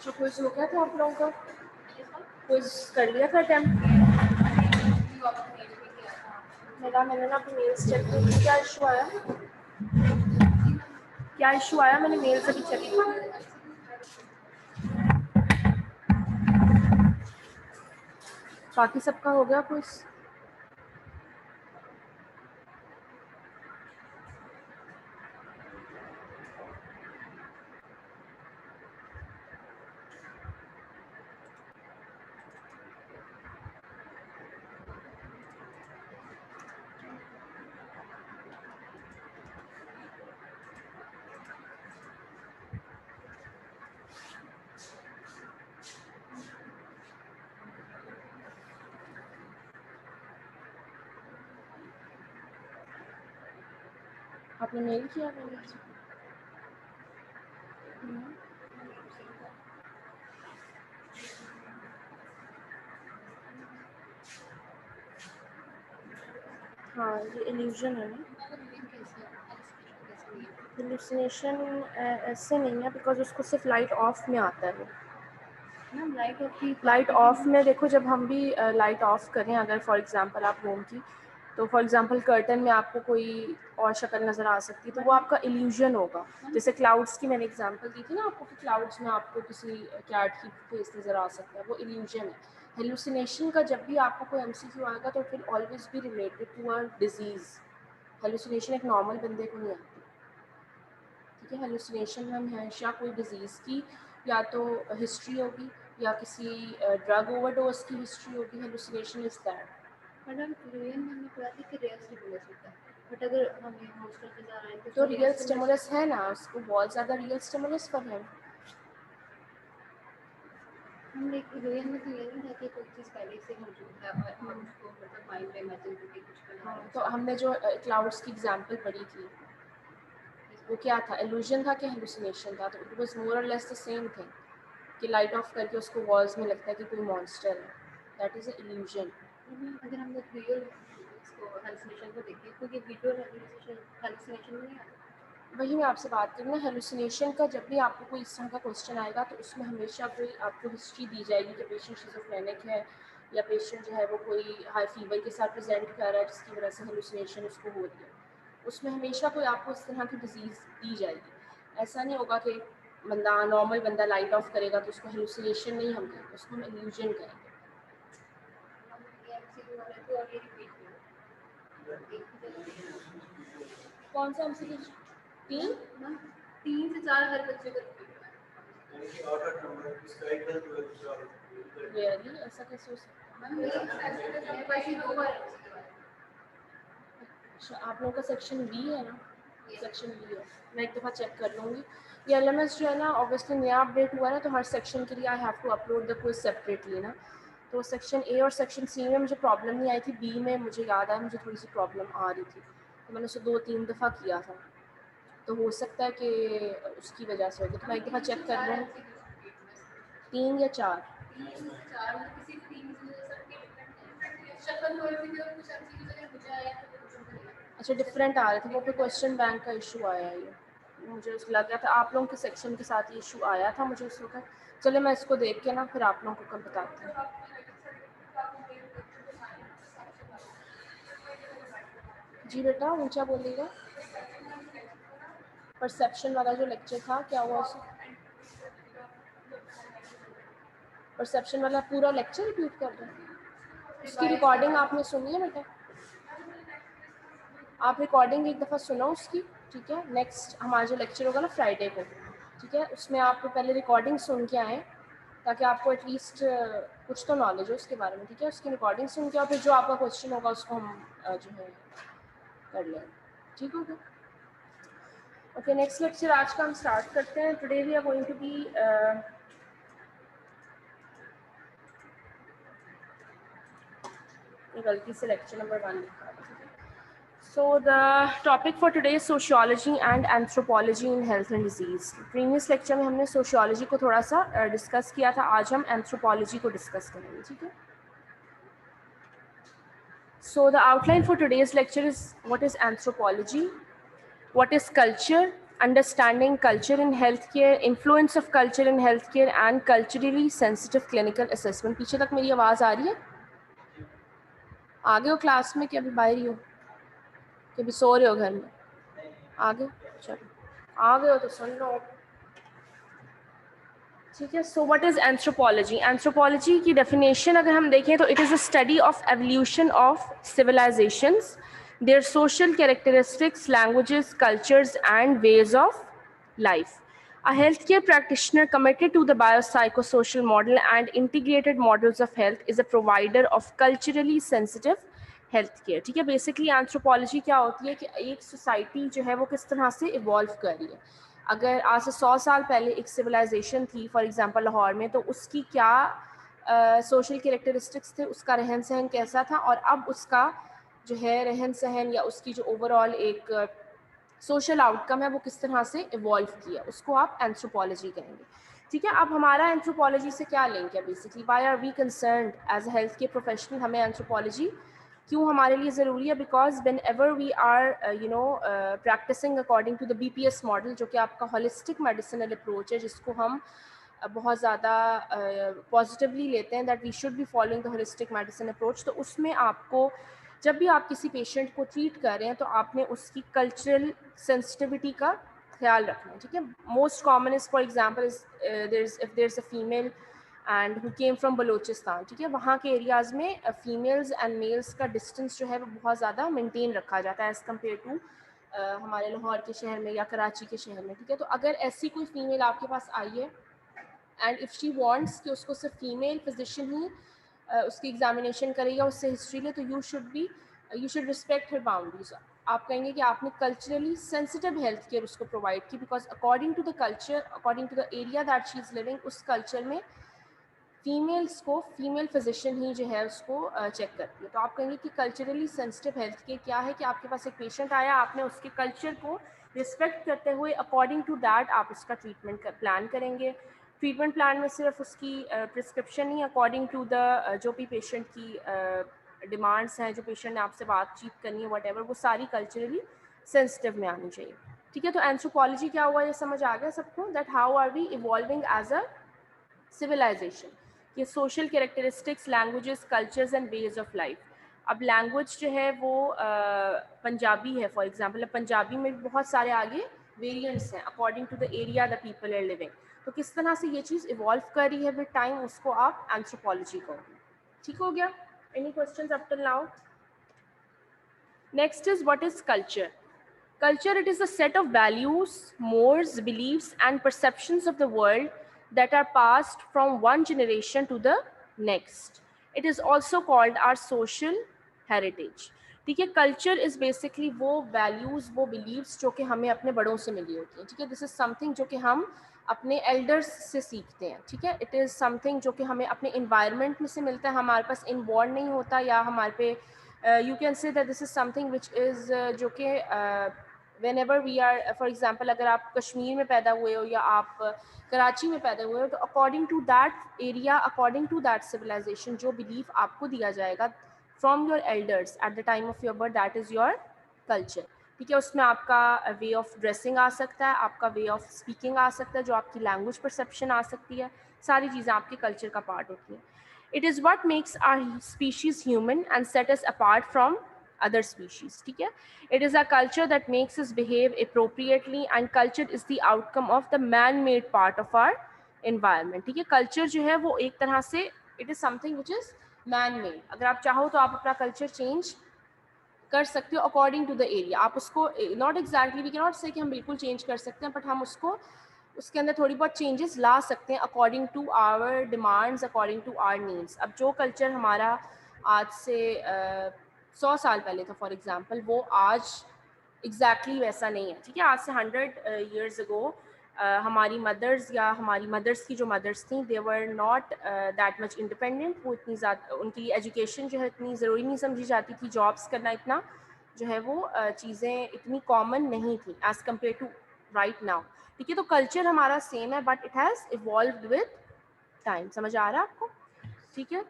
जो क्विज हो गया था आप लोगों का, क्विज कर लिया था अटेम्प्ट? मैंने ना अपनी मेल्स चेक की, क्या इशू आया, क्या इशू आया, मैंने मेल से भी चेक किया। बाकी सबका हो गया क्विज? आपने मेल किया मैंने? हाँ, ये इल्यूजन है ना, हेलुसिनेशन ऐसे नहीं है, बिकॉज उसको सिर्फ लाइट ऑफ में आता है वो ना, लाइट ऑफ में देखो, जब हम भी लाइट ऑफ करें, अगर फॉर एग्जांपल आप रूम की, तो फॉर एग्जांपल कर्टन में आपको कोई और शक्ल नज़र आ सकती है, तो वो आपका इल्यूजन होगा। जैसे क्लाउड्स की मैंने एग्जांपल दी थी ना आपको, कि क्लाउड्स में आपको किसी कैट की फेस नज़र आ सकता है, वो इल्यूजन है। हेलुसिनेशन का जब भी आपको कोई एमसीक्यू आएगा तो फिर ऑलवेज भी related to a disease. Hallucination एक नॉर्मल बंदे को नहीं आती, ठीक है। हेलुसिनेशन में हमेशा कोई डिजीज़ की या तो हिस्ट्री होगी या किसी ड्रग ओवरडोज की हिस्ट्री होगी। Hallucination is that. Madam real में हमें पता थी कि रियल स्टिमुलस होता है, बट अगर हमें हॉस्टल के जा रहे हैं तो रियल स्टिमुलस है ना, उसको बहुत ज़्यादा रियल स्टिमुलस पर है। हम एक रियल में तो ये नहीं था कि कोई चीज़ पहले से मौजूद है और हम उसको मतलब माइंड में इमेजिन करके कुछ बना रहे हैं। तो हमने जो क्लाउड्स की एग्जांपल पढ़ी थी, वो क्या था, इल्यूजन था कि हेलुसिनेशन था? तो इट वाज मोर और लेस द सेम थिंग, कि लाइट ऑफ करके उसको वॉल्स में लगता है कि कोई मॉन्स्टर है, दैट इज़ अ इल्यूजन। अगर हम लोग रियल इसको हेलुसिनेशन को देखें तो ये विजुअल हेलुसिनेशन नहीं आता। वही मैं आपसे बात करूँ ना, हेलुसिनेशन का जब भी आपको कोई इस तरह का क्वेश्चन आएगा तो उसमें हमेशा कोई आपको हिस्ट्री दी जाएगी कि पेशेंट शिज़ोफ्रेनिक है, या पेशेंट जो है वो कोई हाई फीवर के साथ प्रेजेंट कर रहा है जिसकी वजह से हेलुसिनेशन उसको हो रही है। उसमें हमेशा कोई आपको इस तरह की डिजीज़ दी जाएगी। ऐसा नहीं होगा कि बंदा नॉर्मल बंदा लाइट ऑफ करेगा तो उसको हेलुसिनेशन नहीं हम कहेंगे, उसको हम इल्यूजन कहेंगे। कौन सा हमसे 3 से 4 हर बच्चे का रियली ऐसा कैसे हो सकता है? अच्छा, आप लोगों का सेक्शन बी है ना? सेक्शन बी है, मैं एक दफ़ा चेक कर लूँगी। ये एलएमएस जो है ना, ऑब्वियसली नया अपडेट हुआ है ना, तो हर सेक्शन के लिए I have to upload the quiz separately ना। तो सेक्शन ए और सेक्शन सी में मुझे प्रॉब्लम नहीं आई थी, बी में मुझे याद आया मुझे थोड़ी सी प्रॉब्लम आ रही थी, तो मैंने उसे 2-3 दफ़ा किया था, तो हो सकता है कि उसकी वजह से होगी। तो मैं एक दफ़ा चेक कर लूँ, 3 या 4? अच्छा, डिफरेंट आ रहे थे वो, पे क्वेश्चन बैंक का इशू आया है ये, मुझे लग गया था आप लोगों के सेक्शन के साथ ये इशू आया था मुझे उस वक्त। चले मैं इसको देख के ना फिर आप लोगों को कल बताती हूँ। जी बेटा ऊंचा बोलिएगा। परसेप्शन वाला जो लेक्चर था क्या हुआ उसमें? परसेप्शन वाला पूरा लेक्चर रिपीट कर रहे हैं? उसकी रिकॉर्डिंग आपने सुनी है बेटा? आप रिकॉर्डिंग एक दफ़ा सुनो उसकी, ठीक है। नेक्स्ट हमारा जो लेक्चर होगा ना फ्राइडे को, ठीक है, उसमें आप पहले रिकॉर्डिंग सुन के आएँ ताकि आपको एटलीस्ट कुछ तो नॉलेज हो उसके बारे में, ठीक है। उसकी रिकॉर्डिंग सुन के और फिर जो आपका क्वेश्चन होगा उसको हम जो है कर लें, ठीक होगा। ओके, नेक्स्ट लेक्चर आज का हम स्टार्ट करते हैं। Today we are going to be गलती से लेक्चर नंबर 1 लिखा है। So the topic for today is sociology and anthropology in health and disease. Previous lecture में हमने sociology को थोड़ा सा डिस्कस किया था, आज हम anthropology को डिस्कस करेंगे, ठीक है। So the outline for today's lecture is what is anthropology, what is culture understanding culture in health care, influence of culture in health care and culturally sensitive clinical assessment. पीछे तक मेरी आवाज़ आ रही है? आगे हो क्लास में कि अभी बाहर ही हो, कि अभी सो रहे हो घर में? आगे चलो, आ गए हो तो सुन लो, ठीक है। So what is anthropology? Anthropology की डेफिनेशन अगर हम देखें तो it is a study of evolution of civilizations, their social characteristics, languages, cultures and ways of life. A healthcare practitioner committed to the biopsychosocial model and integrated models of health is a provider of culturally sensitive health care, ठीक है। Basically anthropology क्या होती है कि एक society जो है वो किस तरह से इवॉल्व कर रही है। अगर आज से 100 साल पहले एक सिविलाइजेशन थी फॉर एग्जांपल लाहौर में, तो उसकी क्या सोशल कैरेक्टरिस्टिक्स थे, उसका रहन सहन कैसा था, और अब उसका जो है रहन सहन या उसकी जो ओवरऑल एक सोशल आउटकम है वो किस तरह से इवॉल्व किया, उसको आप एंथ्रोपोलॉजी कहेंगे, ठीक है। अब हमारा एंथ्रोपोलॉजी से क्या लिंक है? Basically why are we concerned as a health care professional, हमें एंथ्रोपोलॉजी क्यों हमारे लिए ज़रूरी है? Because whenever we are practising according to the BPS model, जो कि आपका होलिस्टिक मेडिसिनल अप्रोच है, जिसको हम बहुत ज़्यादा पॉजिटिवली लेते हैं, that we should be following the holistic medicine approach. तो उसमें आपको जब भी आप किसी पेशेंट को ट्रीट कर रहे हैं तो आपने उसकी कल्चरल सेंसिटिविटी का ख्याल रखना है, ठीक है। Most common is for example if there is a female and who came from Balochistan, ठीक है, वहाँ के एरियाज़ में फीमेल्स एंड मेल्स का डिस्टेंस जो है वो बहुत ज़्यादा मेंटेन रखा जाता है एज़ कम्पेयर टू हमारे लाहौर के शहर में या कराची के शहर में, ठीक है। तो अगर ऐसी कोई फीमेल आपके पास आई है एंड इफ़ शी वांट्स कि उसको सिर्फ फीमेल फिजिशियन ही उसकी एग्जामिनेशन करेगा, उससे हिस्ट्री ले, तो you should respect her boundaries. आप कहेंगे कि आपने कल्चरली सेंसिटिव हेल्थ केयर उसको प्रोवाइड की, because according to the culture, according to the area that she is living, उस कल्चर में फीमेल्स को फीमेल फिजिशियन ही जो है उसको चेक करती है। तो आप कहेंगे कि कल्चरली सेंसिटिव हेल्थ केयर क्या है? कि आपके पास एक पेशेंट आया, आपने उसके कल्चर को रिस्पेक्ट करते हुए अकॉर्डिंग टू दैट आप उसका ट्रीटमेंट प्लान करेंगे। ट्रीटमेंट प्लान में सिर्फ उसकी प्रिस्क्रिप्शन ही, अकॉर्डिंग टू द जो भी पेशेंट की डिमांड्स हैं, जो पेशेंट ने आपसे बातचीत करनी है, वट वो सारी कल्चरली सेंसिटिव में आनी चाहिए, ठीक है। तो एंथ्रोपोलॉजी क्या हुआ, ये समझ आ गया सबको, that how are we evolving as a civilisation, ये social characteristics, languages, cultures and ways of life. अब लैंग्वेज जो है वो पंजाबी है फॉर एग्जांपल, अब पंजाबी में भी बहुत सारे आगे वेरिएंट्स हैं according to the area the people are living. तो किस तरह से ये चीज़ इवॉल्व कर रही है विद टाइम, उसको आप एंथ्रोपोलॉजी कहोगे, ठीक हो गया। Any questions up till now? Next is what is culture? Culture, it is a set of values, mores, beliefs, and perceptions of the world that are passed from one generation to the next. It is also called our social heritage. ठीक है, culture is basically वो values, वो beliefs जो कि हमें अपने बड़ों से मिली होती हैं, ठीक है। दिस इज समथिंग जो कि हम अपने एल्डर्स से सीखते हैं, ठीक है। इट इज़ समथिंग जो कि हमें अपने इन्वायरमेंट में से मिलता है, हमारे पास इनबॉर्न नहीं होता, या हमारे पे you can say that this is something which is जो कि whenever we are for example अगर आप कश्मीर में पैदा हुए हो या आप कराची में पैदा हुए हो, तो according to that area, according to that civilization, जो बिलीफ आपको दिया जाएगा from your elders at the time of your birth, that is your culture, ठीक है। उसमें आपका वे ऑफ ड्रेसिंग आ सकता है, आपका वे ऑफ स्पीकिंग आ सकता है, जो आपकी लैंग्वेज परसेप्शन आ सकती है, सारी चीज़ें आपके कल्चर का पार्ट होती हैं। It is what makes are species human and set us apart from other species, ठीक है। It is a culture that makes us behave appropriately and culture is the outcome of the man-made part of our environment, ठीक है। culture जो है वो एक तरह से it is something which is man-made। अगर आप चाहो तो आप अपना culture change कर सकते हो अकॉर्डिंग टू द एरिया। आप उसको not exactly we can not say कि हम बिल्कुल चेंज कर सकते हैं, बट हम उसको उसके अंदर थोड़ी बहुत चेंजेस ला सकते हैं according to our demands, according to our needs. अब जो कल्चर हमारा आज से 100 साल पहले था फॉर एग्जांपल, वो आज एग्जैक्टली वैसा नहीं है, ठीक है। आज से 100 years ago हमारी मदर्स या हमारी मदर्स की जो मदर्स थी, they were not that much independent. वो इतनी ज़्यादा, उनकी एजुकेशन जो है इतनी ज़रूरी नहीं समझी जाती थी, जॉब्स करना इतना जो है वो चीज़ें इतनी कॉमन नहीं थी as compare to right now, ठीक है। तो कल्चर हमारा सेम है, but it has evolved with time. समझ आ रहा है आपको, ठीक है।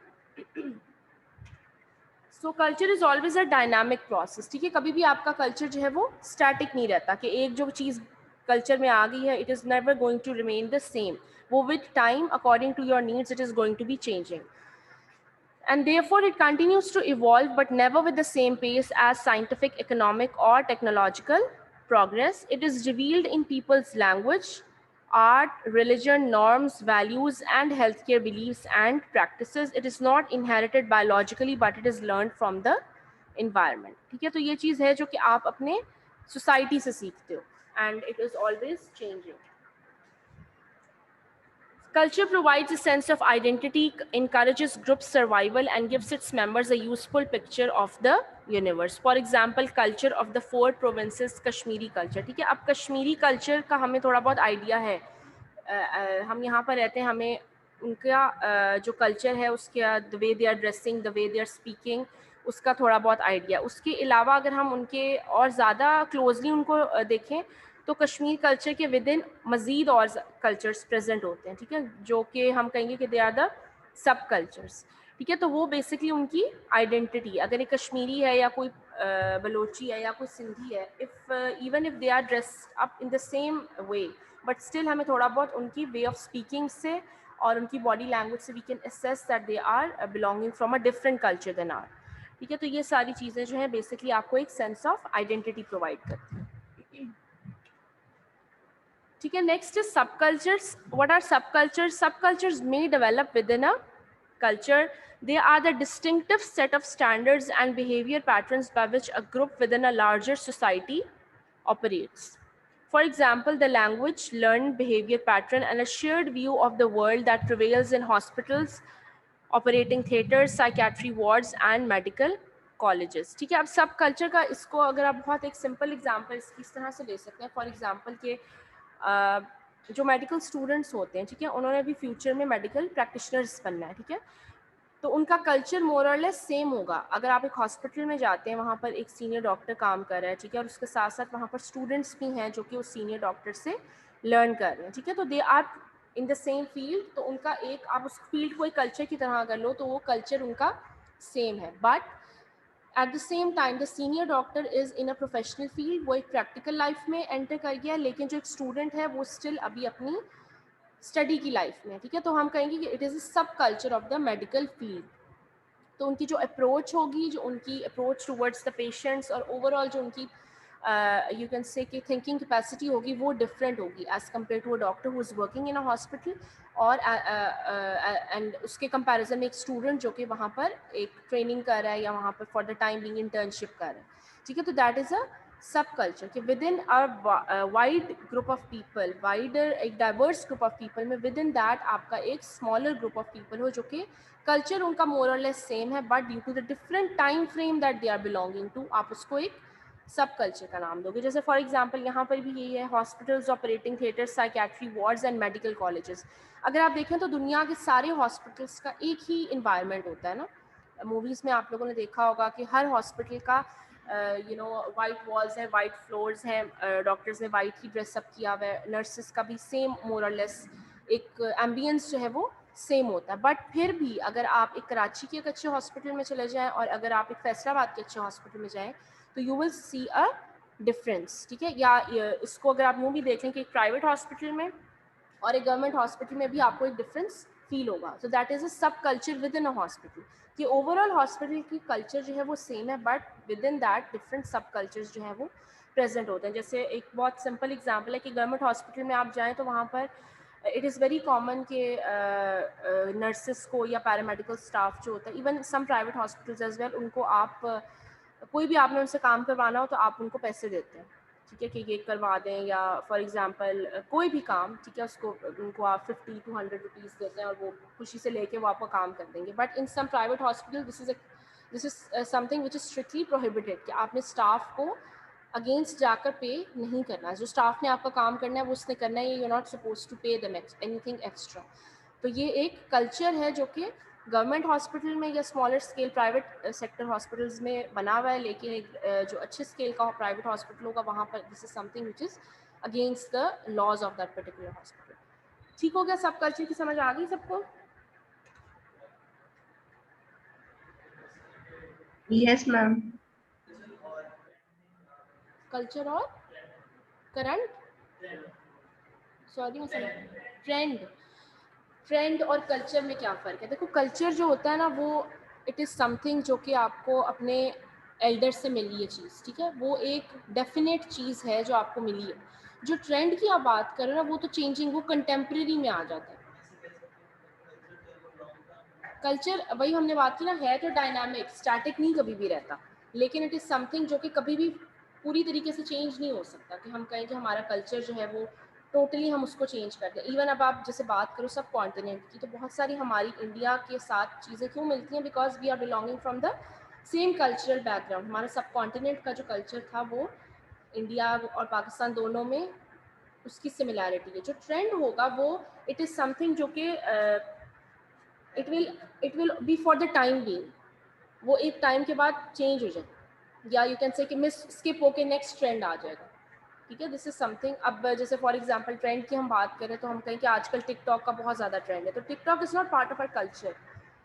So culture is always a dynamic process, ठीक है। कभी भी आपका कल्चर जो है वो स्टैटिक नहीं रहता कि एक जो चीज़ कल्चर में आ गई है, it is never going to remain the same. वो with time according to your needs it is going to be changing. And therefore it continues to evolve, but never with the same pace as scientific, economic, or technological progress. It is revealed in people's language, art, religion, norms, values, and healthcare beliefs and practices. It is not inherited biologically, but it is learned from the environment. ठीक है, तो ये चीज़ है जो कि आप अपने society से सीखते हो, and it is always changing. Culture provides a sense of identity, encourages group survival, and gives its members a useful picture of the universe. For example, culture of the 4 provinces, Kashmiri culture. ठीक है, अब Kashmiri culture का हमें थोड़ा बहुत idea है. हम यहाँ पर रहते हैं, हमें उनका जो कल्चर है उसके the way they are dressing, the way they are speaking, उसका थोड़ा बहुत आइडिया. उसके अलावा अगर हम उनके और ज़्यादा क्लोजली उनको देखें तो कश्मीर कल्चर के विद इन मज़ीद और कल्चर्स प्रेजेंट होते हैं. ठीक है, जो कि हम कहेंगे कि they are the subcultures. ठीक है, तो वो बेसिकली उनकी आइडेंटिटी. अगर ये कश्मीरी है या कोई बलोची है या कोई सिंधी है, if even if they are dressed up in the same way, but still हमें थोड़ा बहुत उनकी वे ऑफ स्पीकिंग से और उनकी बॉडी लैंग्वेज से we can assess that they are belonging from a different culture than are. ठीक है, तो ये सारी चीज़ें जो हैं बेसिकली आपको एक सेंस ऑफ आइडेंटिटी प्रोवाइड करती हैं. ठीक है, नेक्स्ट इज सब कल्चर्स. व्हाट आर सब कल्चर्स? सब cultures may develop with in a culture. They are the distinctive set of standards and behavior patterns by which a group within a larger society operates. For example, the language, learned behavior pattern, and a shared view of the world that prevails in hospitals, operating theaters, psychiatry wards, and medical colleges. ठीक है, अब सब culture का इसको अगर आप बहुत एक सिंपल एग्जाम्पल इस तरह से ले सकते हैं. फॉर एग्जाम्पल के जो मेडिकल स्टूडेंट्स होते हैं, ठीक है, उन्होंने भी फ्यूचर में मेडिकल प्रैक्टिशनर्स बनना है. ठीक है, तो उनका कल्चर मोर और लेस सेम होगा. अगर आप एक हॉस्पिटल में जाते हैं, वहाँ पर एक सीनियर डॉक्टर काम कर रहा है, ठीक है, और उसके साथ साथ वहाँ पर स्टूडेंट्स भी हैं जो कि उस सीनियर डॉक्टर से लर्न कर रहे हैं. ठीक है, तो they are in the same field. तो उनका एक, आप उस फील्ड को एक कल्चर की तरह अगर लो तो वो कल्चर उनका सेम है. But at the same time the senior doctor is in a professional field, वो एक प्रैक्टिकल लाइफ में एंटर कर गया, लेकिन जो एक स्टूडेंट है वो स्टिल अभी अपनी स्टडी की लाइफ में. ठीक है, तो हम कहेंगे कि इट इज़ अ सब culture of the medical field. तो उनकी जो अप्रोच होगी, जो उनकी अप्रोच टूवर्ड्स द पेशेंट्स और ओवरऑल जो उनकी यू कैन से कि थिंकिंग कैपेसिटी होगी वो डिफरेंट होगी as compare to a doctor who is working in a hospital, और एंड उसके कंपैरिजन में एक स्टूडेंट जो कि वहाँ पर एक ट्रेनिंग कर रहा है या वहाँ पर for the time being internship कर रहा है. ठीक है, तो दैट इज़ अ सब कल्चर कि with in a wide group of people, wider एक डाइवर्स ग्रुप ऑफ पीपल में विद इन दैट आपका एक स्मॉलर ग्रुप ऑफ पीपल हो जो कि कल्चर उनका मोर और लेस सेम है, but due to the different time frame that they are belonging to, आप उसको एक सब कल्चर का नाम दोगे. जैसे फॉर एग्जांपल यहाँ पर भी यही है, hospitals, operating theatres, psychiatry wards and medical colleges. अगर आप देखें तो दुनिया के सारे हॉस्पिटल्स का एक ही इन्वायरमेंट होता है ना. मूवीज़ में आप लोगों ने देखा होगा कि हर हॉस्पिटल का यू नो वाइट वॉल्स हैं, वाइट फ्लोर्स हैं, डॉक्टर्स ने वाइट ही ड्रेसअप किया हुआ है, नर्सेस का भी सेम मोर और लेस एक एम्बियंस जो है वो सेम होता है. बट फिर भी अगर आप एक कराची के एक अच्छे हॉस्पिटल में चले जाएं और अगर आप एक फैसलाबाद के अच्छे हॉस्पिटल में जाएं तो you will see a difference. ठीक है, या इसको अगर आप यूँ भी देखें कि एक प्राइवेट हॉस्पिटल में और एक गवर्नमेंट हॉस्पिटल में भी आपको एक डिफरेंस फील होगा. सो दैट इज़ अ सब culture with in a hospital कि ओवरऑल हॉस्पिटल की कल्चर जो है वो सेम है, but with in that different सब कल्चर्स जो है वो प्रेजेंट होते हैं. जैसे एक बहुत सिंपल एग्जांपल है कि गवर्नमेंट हॉस्पिटल में आप जाएं तो वहाँ पर इट इज़ वेरी कॉमन कि नर्सेस को या पैरामेडिकल स्टाफ जो होता है, even some private hospitals as well, उनको आप कोई भी आपने उनसे काम करवाना हो तो आप उनको पैसे देते हैं. ठीक है, कि ये करवा दें, या फॉर एग्जांपल कोई भी काम, ठीक है, उसको उनको आप 50 to 100 रुपीज़ देते हैं और वो खुशी से लेके वो आपको काम कर देंगे. But in some private hospital this is something which is strictly prohibited कि आपने स्टाफ को अगेंस्ट जाकर पे नहीं करना. जो स्टाफ ने आपका काम करना है वो उसने करना है, you are not suppose to pay them anything extra. तो ये एक कल्चर है जो कि गवर्नमेंट हॉस्पिटल में या smaller scale private sector hospitals में बना हुआ है, लेकिन एक जो अच्छे स्केल का प्राइवेट हॉस्पिटल होगा वहाँ पर this is something which is against the laws of that particular hospital. ठीक हो गया, सब कल्चर की समझ आ गई सबको? Yes ma'am. कल्चर और करंट सॉरी ट्रेंड ट्रेंड और कल्चर में क्या फ़र्क है? देखो कल्चर जो होता है ना वो इट इज़ समथिंग जो कि आपको अपने एल्डर से मिली है चीज़, ठीक है? वो एक डेफिनेट चीज़ है जो आपको मिली है। जो ट्रेंड की आप बात कर रहे हो ना वो तो चेंजिंग, वो कंटेम्प्रेरी में आ जाता है। कल्चर वही हमने बात की ना, है तो डायनामिक, स्टैटिक नहीं कभी भी रहता, लेकिन इट इज़ समथिंग जो कि कभी भी पूरी तरीके से चेंज नहीं हो सकता कि हम कहें कि हमारा कल्चर जो है वो टोटली हम उसको चेंज कर दें। इवन अब आप जैसे बात करो सब कॉन्टिनेंट की, तो बहुत सारी हमारी इंडिया के साथ चीज़ें क्यों मिलती हैं, because we are belonging from the same cultural background. हमारा सब कॉन्टिनेंट का जो कल्चर था वो इंडिया और पाकिस्तान दोनों में उसकी सिमिलैरिटी है। जो ट्रेंड होगा वो इट इज़ समथिंग जो कि it will be for the time being, वो एक टाइम के बाद चेंज हो जाए, या यू कैन से कि मिस स्किप होके नेक्स्ट ट्रेंड आ जाएगा, ठीक है। दिस इज समथिंग, अब जैसे फॉर एग्जांपल ट्रेंड की हम बात करें तो हम कहें कि आजकल टिकटॉक का बहुत ज़्यादा ट्रेंड है, तो TikTok is not part of our culture,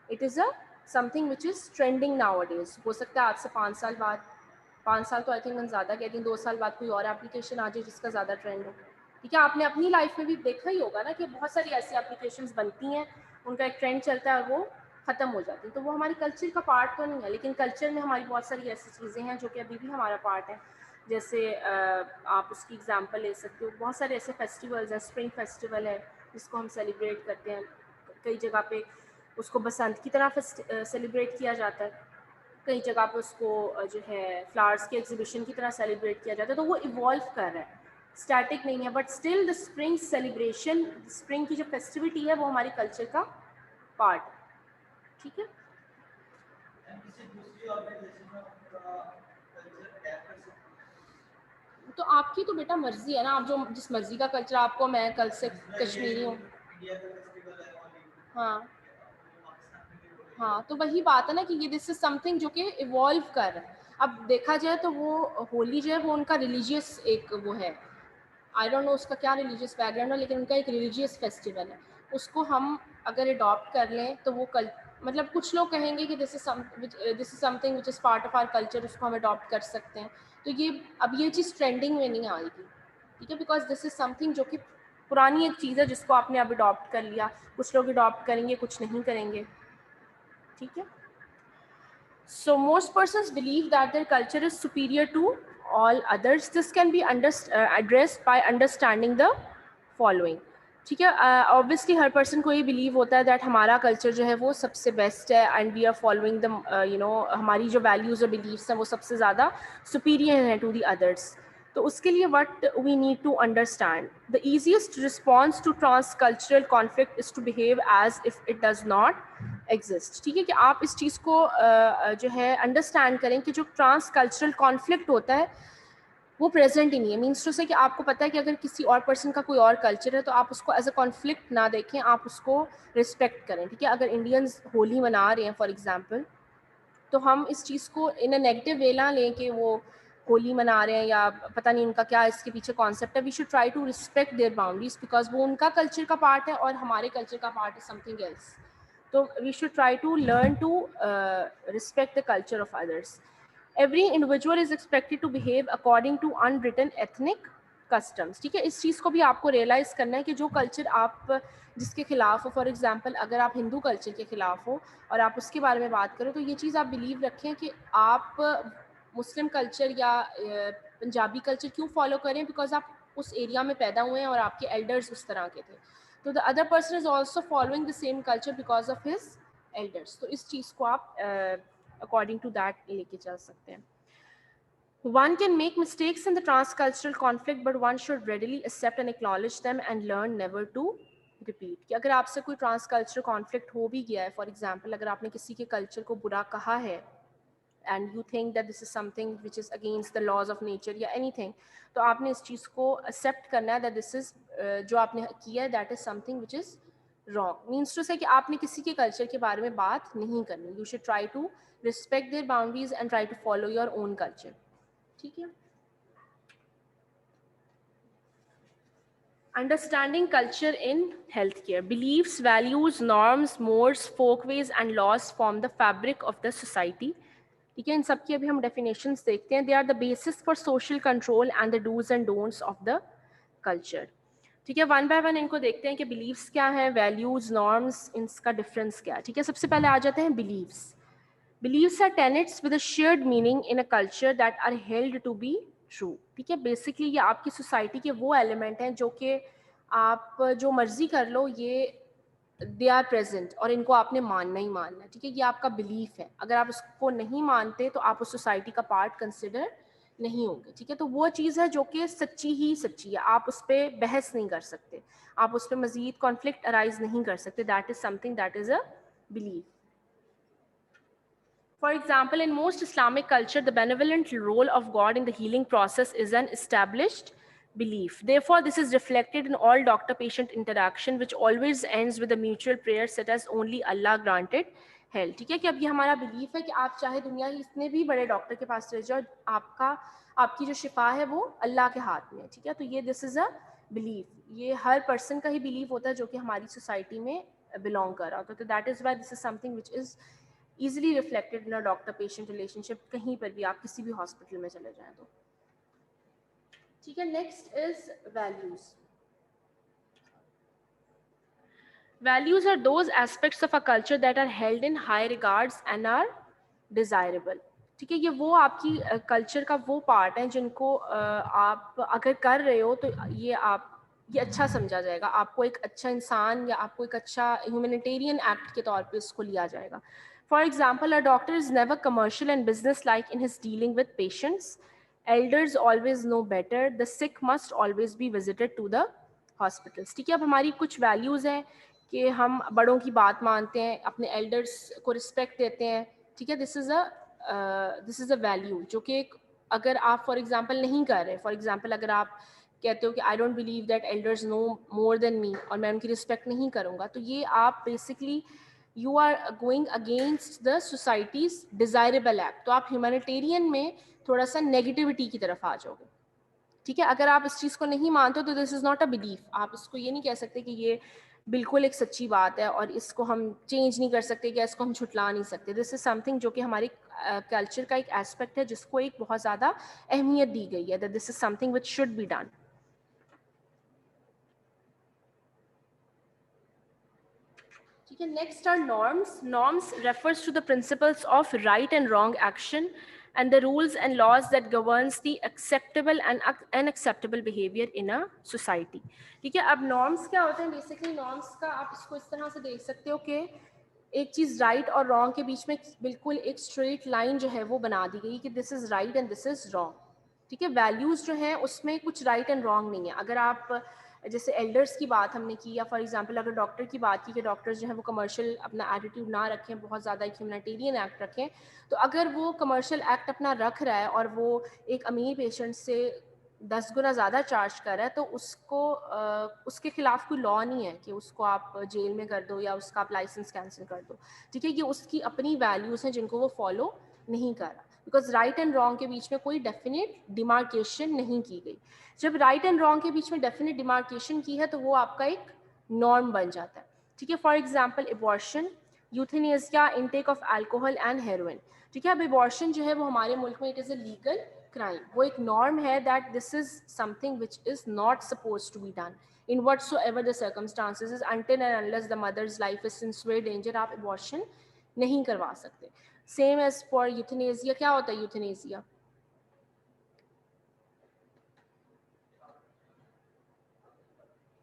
it is a something which is trending nowadays. हो सकता है आज से 5 साल बाद, 5 साल तो आई थिंक मैं ज़्यादा कहती हूँ, 2 साल बाद कोई और एप्लीकेशन आ जाए जिसका ज़्यादा ट्रेंड हो, ठीक है। आपने अपनी लाइफ में भी देखा ही होगा ना कि बहुत सारी ऐसी एप्लीकेशंस बनती हैं, उनका एक ट्रेंड चलता है और वो ख़त्म हो जाती है, तो वो हमारे कल्चर का पार्ट तो नहीं है, लेकिन कल्चर में हमारी बहुत सारी ऐसी चीज़ें हैं जो कि अभी भी हमारा पार्ट है। जैसे आप उसकी एग्जांपल ले सकते हो, बहुत सारे ऐसे फेस्टिवल्स हैं, स्प्रिंग फेस्टिवल है जिसको हम सेलिब्रेट करते हैं, कई जगह पे उसको बसंत की तरह सेलिब्रेट किया जाता है, कई जगह पे उसको जो है फ्लावर्स के एग्जीबिशन की तरह सेलिब्रेट किया जाता है, तो वो इवॉल्व कर रहा है, स्टैटिक नहीं है, but still the spring celebration, spring की जो फेस्टिविटी है वो हमारे कल्चर का पार्ट है, ठीक है। तो आपकी तो बेटा मर्जी है ना, आप जो जिस मर्जी का कल्चर आपको, मैं कल से कश्मीरी हूँ, हाँ हाँ, तो वही बात है ना कि ये दिस इज समथिंग जो कि इवॉल्व कर रहा है। अब देखा जाए तो वो होली जो है वो उनका रिलीजियस एक वो है, आई डोंट नो उसका क्या रिलीजियस बैकग्राउंड है, लेकिन उनका एक रिलीजियस फेस्टिवल है, उसको हम अगर अडॉप्ट कर लें तो वो कल मतलब कुछ लोग कहेंगे कि this is something which is part of our culture, उसको हम अडॉप्ट कर सकते हैं, तो ये अब ये चीज़ ट्रेंडिंग में नहीं आएगी, ठीक है, बिकॉज दिस इज समथिंग जो कि पुरानी एक चीज़ है जिसको आपने अब अडॉप्ट कर लिया, कुछ लोग अडॉप्ट करेंगे कुछ नहीं करेंगे, ठीक है। So most persons believe that their culture is superior to all others. This can be addressed by understanding the following. ठीक है, ऑब्वियसली हर पर्सन को ये बिलीव होता है दैट हमारा कल्चर जो है वो सबसे बेस्ट है and we are following the you know, हमारी जो वैल्यूज़ और बिलीव्स हैं वो सबसे ज़्यादा सुपीरियर हैं टू द अदर्स। तो उसके लिए what we need to understand, the easiest response to transcultural conflict is to behave as if it does not exist, ठीक है, कि आप इस चीज़ को जो है अंडरस्टैंड करें कि जो ट्रांस कल्चरल कॉन्फ्लिक्ट होता है वो प्रेजेंट ही नहीं है। मीन्स टू से कि आपको पता है कि अगर किसी और पर्सन का कोई और कल्चर है तो आप उसको एज अ कॉन्फ्लिक्ट ना देखें, आप उसको रिस्पेक्ट करें, ठीक है। अगर इंडियंस होली मना रहे हैं फॉर एग्जांपल, तो हम इस चीज़ को इन अ नेगेटिव वे ना लें कि वो होली मना रहे हैं या पता नहीं उनका क्या इसके पीछे कॉन्सेप्ट है। We should try to respect their boundaries because वो उनका कल्चर का पार्ट है और हमारे कल्चर का पार्ट है समथिंग एल्स। तो we should try to learn to respect the culture of others. Every individual is expected to behave according to unwritten ethnic customs, ठीक है। इस चीज़ को भी आपको रियलाइज़ करना है कि जो कल्चर आप जिसके खिलाफ हो, फॉर एग्जांपल अगर आप हिंदू कल्चर के खिलाफ हो और आप उसके बारे में बात करो, तो ये चीज़ आप बिलीव रखें कि आप मुस्लिम कल्चर या पंजाबी कल्चर क्यों फॉलो करें, बिकॉज आप उस एरिया में पैदा हुए हैं और आपके एल्डर्स उस तरह के थे, तो the other person is also following the same culture because of his elders. तो इस चीज़ को आप अकॉर्डिंग टू दैट लेके चल सकते हैं। One can make mistakes in the transcultural conflict, but one should readily accept and acknowledge them and learn never to repeat. कि अगर आपसे कोई ट्रांसकल्चरल कॉन्फ्लिक्ट हो भी गया है, फॉर एग्जाम्पल अगर आपने किसी के कल्चर को बुरा कहा है and you think that this is something which is against the laws of nature या एनीथिंग, तो आपने इस चीज़ को एक्सेप्ट करना है दैट दिस इज जो आपने किया है that is something which is wrong. Means to say कि आपने किसी के कल्चर के बारे में बात नहीं करनी, you should try to respect their boundaries and try to follow your own culture, ठीक है। Understanding culture in healthcare. Beliefs, values, norms, mores, folkways and laws form the fabric of the society. ठीक है, इन सब की अभी हम definitions देखते हैं. They are the basis for social control and the do's and don'ts of the culture. ठीक है, वन बाय वन इनको देखते हैं कि बिलीव्स क्या हैं, वैल्यूज, नॉर्म्स, इनका डिफरेंस क्या है। ठीक है, सबसे पहले आ जाते हैं beliefs. Beliefs are tenets with a shared meaning in a culture that are held to be true. ठीक है, बेसिकली ये आपकी सोसाइटी के वो एलिमेंट हैं जो कि आप जो मर्जी कर लो, ये दे आर प्रेजेंट और इनको आपने मानना ही मानना है। ठीक है, ये आपका बिलीफ है। अगर आप इसको नहीं मानते तो आप उस सोसाइटी का पार्ट कंसिडर नहीं होंगे। ठीक है, तो वो चीज़ है जो कि सच्ची ही सच्ची है, आप उस पर बहस नहीं कर सकते, आप उस पर मजीद कॉन्फ्लिक्ट अराइज नहीं कर सकते। That is something that is a belief. For example, in most Islamic culture, the benevolent role of God in the healing process is an established belief. Therefore, this is reflected in all doctor-patient interaction, which always ends with a mutual prayer such as only Allah granted health. ठीक है, कि अब ये हमारा belief है कि आप चाहे दुनिया के इतने भी बड़े डॉक्टर के पास चले जाओ, आपकी जो शिफा है वो अल्लाह के हाथ में है। ठीक है, तो ये दिस इज़ अ बिलीफ, ये हर पर्सन का ही बिलीफ होता है जो कि हमारी सोसाइटी में बिलोंग कर रहा होता है। तो that is why this is something which is easily reflected in a doctor patient relationship, कहीं पर भी आप किसी भी हॉस्पिटल में चले जाएं तो। ठीक है, next is values. Values are those aspects of a culture that are held in high regards and are desirable. ठीक है, ये वो आपकी कल्चर का वो पार्ट है जिनको आप अगर कर रहे हो तो ये अच्छा समझा जाएगा, आपको एक अच्छा इंसान या आपको एक अच्छा ह्यूमैनिटेरियन एक्ट के तौर पे इसको लिया जाएगा. For example, a doctor is never commercial and business like in his dealing with patients. Elders always know better. The sick must always be visited to the hospitals. ठीक है, अब हमारी कुछ वैल्यूज़ हैं कि हम बड़ों की बात मानते हैं, अपने एल्डर्स को रिस्पेक्ट देते हैं. ठीक है, दिस इज़ अ वैल्यू जो कि अगर आप फॉर एग्जांपल नहीं कर रहे, फॉर एग्जांपल अगर आप कहते हो कि I don't believe that elders know more than me और मैं उनकी रिस्पेक्ट नहीं करूँगा, तो ये आप basically you are going against the society's desirable act. तो आप ह्यूमैनिटेरियन में थोड़ा सा नेगेटिविटी की तरफ आ जाओगे. ठीक है, अगर आप इस चीज़ को नहीं मानते तो this is not a belief. आप इसको ये नहीं कह सकते कि ये बिल्कुल एक सच्ची बात है और इसको हम चेंज नहीं कर सकते या इसको हम छुटला नहीं सकते. दिस इज़ समथिंग जो कि हमारे कल्चर का एक एस्पेक्ट है जिसको एक बहुत ज़्यादा अहमियत दी गई है, that this is something which should be done. ठीक है, next are norms. Norms refers to the principles of right and wrong action and the rules and laws that governs the acceptable and unacceptable behavior in a society. ठीक है, अब norms क्या होते हैं? Basically norms का आप इसको इस तरह से देख सकते हो कि एक चीज़ राइट और रॉन्ग के बीच में बिल्कुल एक स्ट्रेट लाइन जो है वो बना दी गई कि this is right and this is wrong. ठीक है, वैल्यूज़ जो हैं उसमें कुछ राइट एंड रॉन्ग नहीं है. अगर आप जैसे एल्डर्स की बात हमने की या फॉर एग्जांपल अगर डॉक्टर की बात की कि डॉक्टर्स जो है वो कमर्शियल अपना एटीट्यूड ना रखें, बहुत ज़्यादा एक ह्यूमैनिटेरियन एक्ट रखें, तो अगर वो कमर्शियल एक्ट अपना रख रहा है और वो एक अमीर पेशेंट से 10 गुना ज़्यादा चार्ज कर रहा है तो उसको उसके खिलाफ कोई लॉ नहीं है कि उसको आप जेल में कर दो या उसका आप लाइसेंस कैंसिल कर दो. ठीक है, ये उसकी अपनी वैल्यूज़ हैं जिनको वो फॉलो नहीं कर रहा, बिकॉज राइट एंड रॉन्ग के बीच में कोई डेफिनेट डिमार्केशन नहीं की गई. जब राइट एंड रॉन्ग के बीच में डेफिनेट डिमार्केशन की है तो वो आपका एक नॉर्म बन जाता है. ठीक है, for example abortion, euthanasia, intake of alcohol and heroin. ठीक है, अब एबॉर्शन जो है वो हमारे मुल्क में it is a legal crime. वो एक नॉर्म है that this is something which is not suppose to be done in whatsoever the circumstances is until and unless the mother's life is in severe danger. आप abortion नहीं करवा सकते. Same as for euthanasia. क्या होता है euthanasia?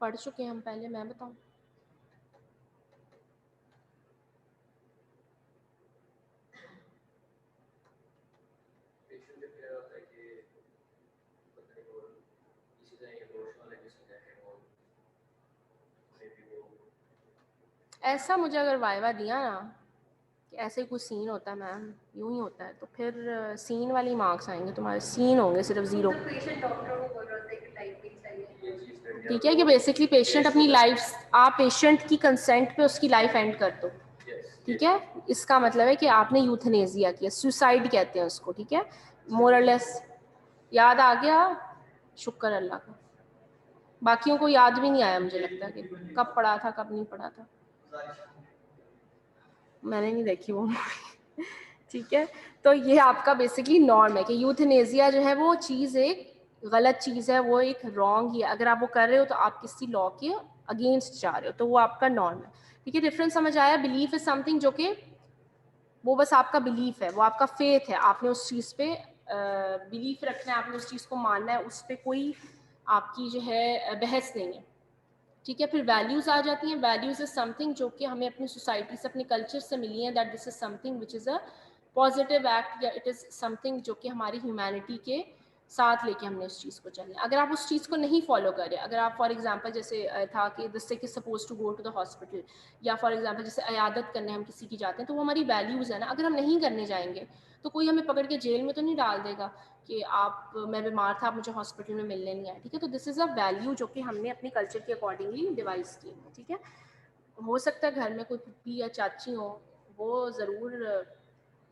पढ़ चुके हैं हम पहले, मैं बताऊं? ऐसा मुझे अगर वाइवा दिया ना कि ऐसे कुछ सीन होता है मैम, यूं ही होता है, तो फिर सीन वाली मार्क्स आएंगे तुम्हारे, सीन होंगे सिर्फ 0. ठीक है, कि बेसिकली पेशेंट अपनी लाइफ, आप पेशेंट की कंसेंट पे उसकी लाइफ एंड कर दो. ठीक है, इसका मतलब है कि आपने यूथनेजिया किया, सुसाइड कहते हैं उसको. ठीक है, मोरलेस याद आ गया, शुक्र अल्लाह का. बाकियों को याद भी नहीं आया मुझे लगता कि कब पढ़ा था कब नहीं पढ़ा था, मैंने नहीं देखी वो. ठीक है, तो ये आपका बेसिकली नॉर्म है कि यूथनेजिया जो है वो चीज़ एक गलत चीज़ है, वो एक रॉन्ग ही है। अगर आप वो कर रहे हो तो आप किसी लॉ के अगेंस्ट जा रहे हो, तो वो आपका नॉर्म है। ठीक है, डिफरेंस समझ आया? बिलीफ इज समथिंग जो कि वो बस आपका बिलीफ है, वो आपका फेथ है, आपने उस चीज़ पे बिलीफ रखना है, आपने उस चीज़ को मानना है, उस पर कोई आपकी जो है बहस नहीं है। ठीक है, फिर वैल्यूज़ आ जाती हैं। वैल्यूज़ इज समथिंग जो कि हमें अपनी सोसाइटी से, अपने कल्चर से मिली है, that this is something which is a positive act, या इट इज़ समथिंग जो कि हमारी ह्यूमैनिटी के साथ लेके हमने उस चीज़ को चलना। अगर आप उस चीज़ को नहीं फॉलो करें, अगर आप फॉर एग्जांपल जैसे था कि the sick is suppose to go to the hospital, या फॉर एग्जांपल जैसे अयादत करने हम किसी की जाते हैं, तो वो हमारी वैल्यूज़ है ना। अगर हम नहीं करने जाएंगे तो कोई हमें पकड़ के जेल में तो नहीं डाल देगा कि आप, मैं बीमार था, आप मुझे हॉस्पिटल में मिलने नहीं आए। ठीक है, तो दिस इज़ अ वैल्यू जो कि हमने अपनी कल्चर के अकॉर्डिंगली डिवाइस की है। ठीक है, हो सकता है घर में कोई पुप्पी या चाची हो, वो ज़रूर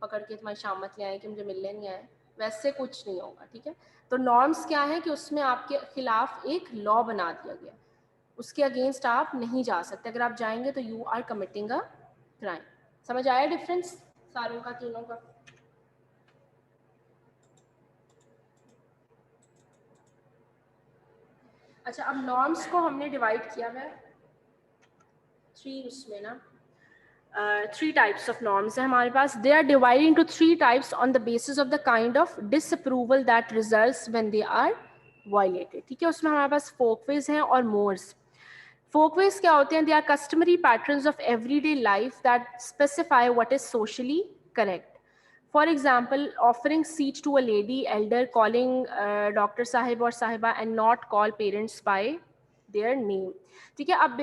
पकड़ के तुम्हारी शामत ले आए कि मुझे मिलने नहीं आए, वैसे कुछ नहीं होगा। ठीक है, तो नॉर्म्स क्या है कि उसमें आपके खिलाफ एक लॉ बना दिया गया, उसके अगेंस्ट आप नहीं जा सकते। अगर आप जाएंगे तो you are committing a crime. समझ आया डिफरेंस सारों का, तीनों का? अच्छा, अब नॉर्म्स को हमने डिवाइड किया है थ्री, उसमें ना थ्री टाइप्स ऑफ नॉर्म्स है हमारे पास। They are divided into three types on the basis of the kind of disapproval that results when they are violated. ठीक है, उसमें हमारे पास फोकवेज हैं और मोर्स। फोकवेज क्या होते हैं? They are customary patterns of everyday life that specify what is socially correct. For example, offering seat to a lady elder, calling doctor sahib or sahiba and not call parents by their name. ठीक है, अब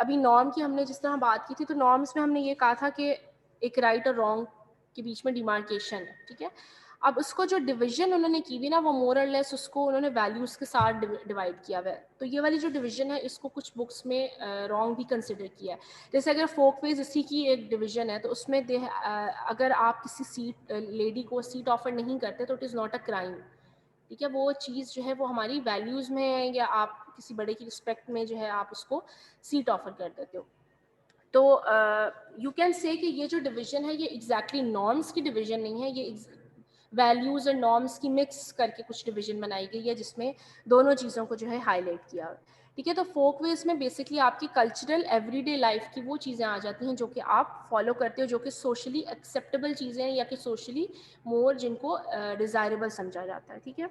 अभी norm की हमने जिस तरह बात की थी, तो नॉर्म्स में हमने ये कहा था कि एक राइट और रॉन्ग के बीच में डिमार्केशन है। ठीक है, अब उसको जो डिवीजन उन्होंने की हुई ना, वो मोर और लेस उसको उन्होंने वैल्यूज़ के साथ डिवाइड किया हुआ है। तो ये वाली जो डिवीजन है, इसको कुछ बुक्स में रॉन्ग भी कंसिडर किया है। जैसे अगर फोकवेज इसी की एक डिवीजन है, तो उसमें अगर आप किसी सीट लेडी को सीट ऑफर नहीं करते तो it is not a crime. ठीक है, वो चीज़ जो है वो हमारी वैल्यूज़ में है, या आप किसी बड़े की रिस्पेक्ट में जो है आप उसको सीट ऑफर कर देते हो। तो यू कैन से कि ये जो डिवीजन है ये एग्जैक्टली नॉर्म्स की डिवीजन नहीं है, ये वैल्यूज़ और नॉर्म्स की मिक्स करके कुछ डिवीजन बनाई गई है, जिसमें दोनों चीज़ों को जो है हाईलाइट किया। ठीक है, तो फोकवेज में बेसिकली आपकी कल्चरल एवरीडे लाइफ की वो चीज़ें आ जाती हैं जो कि आप फॉलो करते हो, जो कि सोशली एक्सेप्टेबल चीज़ें हैं, या कि सोशली मोर जिनको डिज़ायरेबल समझा जाता है। ठीक है,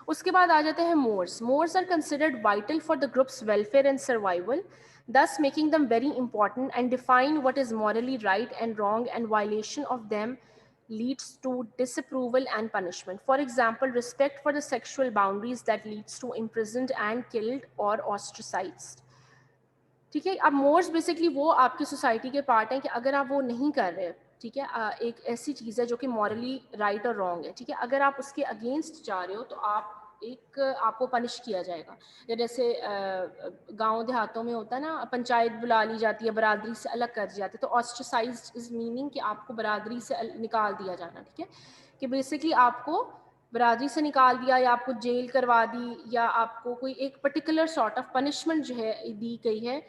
उसके बाद आ जाते हैं mores. Mores are considered vital for the group's welfare and survival, thus making them very important, and define what is morally right and wrong, and violation of them leads to disapproval and punishment. For example, respect for the sexual boundaries that leads to imprisoned and killed or ostracized. ठीक है, अब Morse basically वो आपकी society के part हैं कि अगर आप वो नहीं कर रहे, ठीक है, एक ऐसी चीज़ है जो कि मॉरली राइट और रॉन्ग है। ठीक है, अगर आप उसके अगेंस्ट जा रहे हो तो आपको पनिश किया जाएगा। या जैसे गांव देहातों में होता है ना, पंचायत बुला ली जाती है, बरादरी से अलग कर दी जाती है, तो ऑस्ट्रसाइज इज मीनिंग कि आपको बरादरी से निकाल दिया जाना। ठीक है, कि बेसिकली आपको बरादरी से निकाल दिया, या आपको जेल करवा दी, या आपको कोई एक पर्टिकुलर सॉर्ट ऑफ पनिशमेंट जो है दी गई है।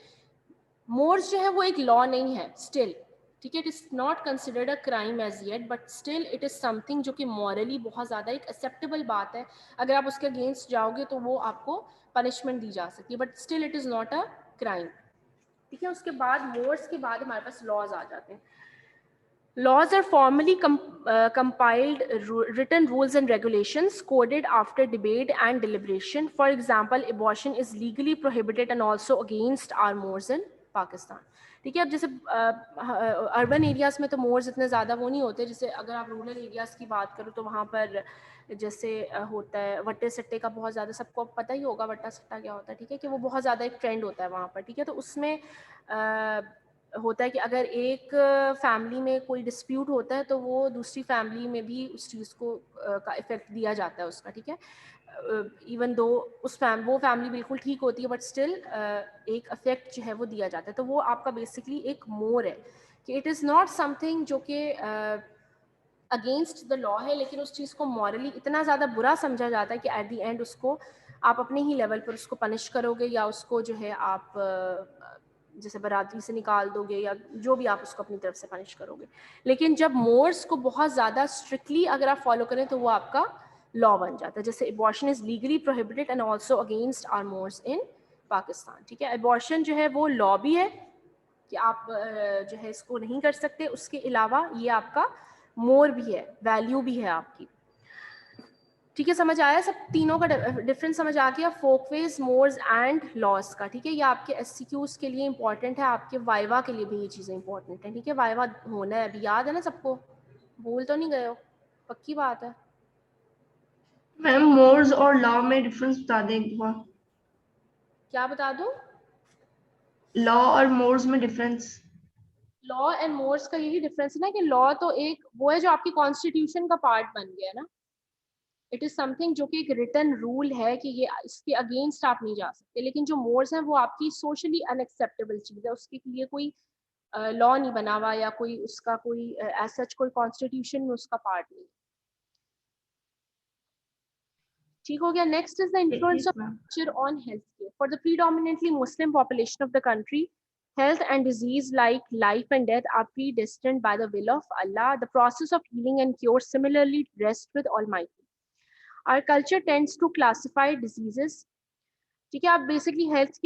मोर्स जो है वो एक लॉ नहीं है स्टिल। ठीक है, it is not considered a crime as yet, but still it is something जो कि मॉरली बहुत ज़्यादा एक एक्सेप्टेबल बात है। अगर आप उसके अगेंस्ट जाओगे तो वो आपको पनिशमेंट दी जा सकती है, but still it is not a crime. ठीक है, उसके बाद मोर्स के बाद हमारे पास लॉज आ जाते हैं। Laws are formally compiled written rules and regulations coded after debate and deliberation. For example, abortion is legally prohibited and also against our mores in Pakistan. ठीक है, अब जैसे अर्बन एरियाज़ में तो मोर्स इतने ज़्यादा वो नहीं होते, जैसे अगर आप रूरल एरियाज़ की बात करो तो वहाँ पर जैसे होता है वट्टे सट्टे का बहुत ज़्यादा, सबको पता ही होगा वट्टा सट्टा क्या होता है। ठीक है, कि वो बहुत ज़्यादा एक ट्रेंड होता है वहाँ पर। ठीक है, तो उसमें होता है कि अगर एक फैमिली में कोई डिस्प्यूट होता है तो वो दूसरी फैमिली में भी उस चीज़ को का इफ़ेक्ट दिया जाता है उसका। ठीक है, इवन दो वो फैमिली बिल्कुल ठीक होती है, बट स्टिल एक इफेक्ट जो है वो दिया जाता है। तो वो आपका बेसिकली एक मोर है कि इट इज़ नॉट समथिंग जो कि अगेंस्ट द लॉ है, लेकिन उस चीज़ को मॉरली इतना ज़्यादा बुरा समझा जाता है कि एट द एंड उसको आप अपने ही लेवल पर उसको पनिश करोगे, या उसको जो है आप जैसे बरादरी से निकाल दोगे, या जो भी आप उसको अपनी तरफ से पनिश करोगे। लेकिन जब मोर्स को बहुत ज़्यादा स्ट्रिक्टली अगर आप फॉलो करें तो वो आपका लॉ बन जाता है। जैसे abortion is legally prohibited and also against our mores in Pakistan, ठीक है। अबॉर्शन जो है वो लॉ भी है कि आप जो है इसको नहीं कर सकते, उसके अलावा ये आपका मोर भी है, वैल्यू भी है आपकी, ठीक है। समझ आया सब तीनों का डिफरेंस समझ आ गया, फोकवेज, मोर्स एंड लॉस का, ठीक है। ये आपके एससीक्यूज के लिए इंपॉर्टेंट है, आपके वाइवा के लिए भी ये चीज़ें इंपॉर्टेंट हैं, ठीक है। वाइवा होना है अभी, याद है ना सबको, भूल तो नहीं गए हो, पक्की बात है। मैम मोर्स और लॉ में डिफरेंस बता दें एक बार। क्या बता दूं? लॉ और मोर्स में डिफरेंस। लॉ एंड मोर्स का यही डिफरेंस है ना कि लॉ तो एक वो है जो आपकी कॉन्स्टिट्यूशन का पार्ट बन गया है ना, इट इज समथिंग जो कि एक रिटन रूल है कि ये इसके अगेंस्ट आप नहीं जा सकते। लेकिन जो मोर्स हैं वो आपकी सोशली अनएक्सेप्टेबल चीज़ है, उसके लिए कोई लॉ नहीं बना हुआ या कोई उसका कोई एज सच कोई कॉन्स्टिट्यूशन में उसका पार्ट नहीं, ठीक हो गया। Next is the influence of culture on health care for the predominantly Muslim population of the country. Health and disease like life and death are predestined by the will of Allah. The process of healing and cure similarly rests with Almighty. Our culture tends to classify diseases, ठीक है। आप basically health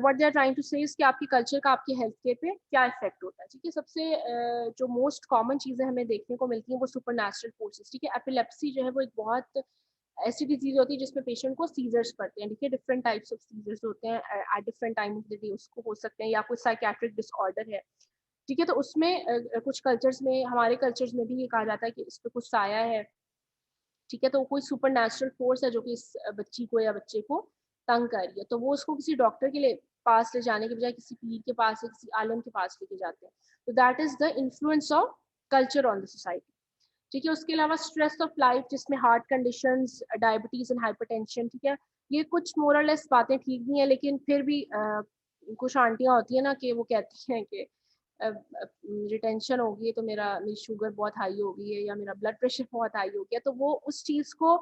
what they are trying to say is कि आपकी culture का आपकी health care पे क्या effect होता है, ठीक है। सबसे जो मोस्ट कॉमन चीज़ें हमें देखने को मिलती हैं वो सुपरनैचुरल फोर्सेस, ठीक है। एपिलेप्सी जो है वो एक बहुत ऐसी डिजीज होती है जिसमें पेशेंट को सीजर्स पड़ते हैं, ठीक है। डिफरेंट टाइप्स ऑफ सीजर्स होते हैं at different time of the day, उसको हो सकते हैं, या कोई साइकेट्रिक डिसऑर्डर है, ठीक है। तो उसमें कुछ कल्चर्स में, हमारे कल्चर्स में भी ये कहा जाता है कि इस पर कुछ साया है, ठीक है। तो कोई सुपर नेचुरल फोर्स है जो कि इस बच्ची को या बच्चे को तंग कर रही है, तो वो उसको किसी डॉक्टर के लिए पास ले जाने के बजाय किसी पीर के पास या किसी आलम के पास लेके जाते हैं। तो that is the influence of culture on the society, ठीक है। उसके अलावा स्ट्रेस ऑफ लाइफ जिसमें heart conditions, diabetes and hypertension, ठीक है। ये कुछ मोरलेस बातें ठीक नहीं है, लेकिन फिर भी कुछ आंटियां होती है ना कि वो कहती हैं कि मुझे टेंशन हो गई है तो मेरी शुगर बहुत हाई हो गई है या मेरा ब्लड प्रेशर बहुत हाई हो गया, तो वो उस चीज़ को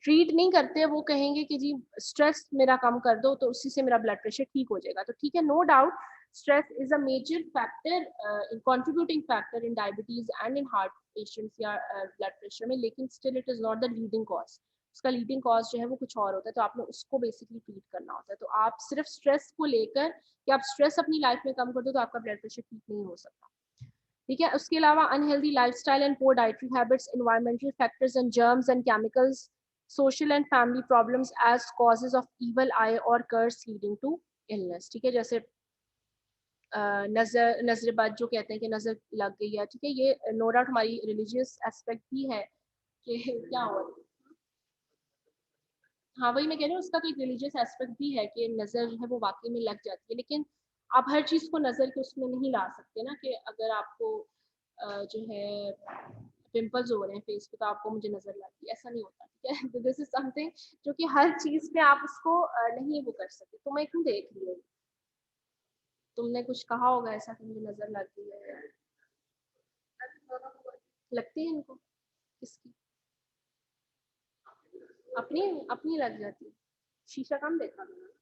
ट्रीट नहीं करते, वो कहेंगे कि जी स्ट्रेस मेरा कम कर दो तो उसी से मेरा ब्लड प्रेशर ठीक हो जाएगा। तो ठीक है, no doubt stress is a major factor, contributing factor in diabetes and in heart patients या ब्लड प्रेशर में, लेकिन still it is not the leading cause. उसका लीडिंग कॉज जो है वो कुछ और होता है, तो आपने उसको बेसिकली ट्रीट करना होता है। तो आप सिर्फ स्ट्रेस को लेकर कि आप स्ट्रेस अपनी लाइफ में कम कर दो तो आपका ब्लड प्रेशर ठीक नहीं हो सकता, ठीक है। उसके अलावा unhealthy lifestyle and poor dietary habits, environmental factors and germs and chemicals, social and family problems as causes of evil eye or curse leading to illness, ठीक है। जैसे नजरबद जो कहते हैं कि नजर लग गई है, ठीक है। ये नो डाउट हमारी रिलीजियस एस्पेक्ट भी है कि क्या हो, हाँ वही मैं कह रही हूँ, उसका तो एक रिलीजियस एस्पेक्ट भी है कि नजर जो है वो वाकई में लग जाती है। लेकिन आप हर चीज को नजर के उसमें नहीं ला सकते ना, कि अगर आपको जो है पिंपल्स हो रहे हैं फेस पे तो आपको मुझे नजर लग गई, ऐसा नहीं होता, ठीक है। तो दिस इज समथिंग जो कि हर चीज पे आप उसको नहीं वो कर सकते। तो मैं क्यों देख रही हूँ, तुमने कुछ कहा होगा ऐसा कि मुझे नजर लग गई है, लगती है इनको, किसकी? अपनी अपनी लग जाती है। शीशा कम देखा मैंने,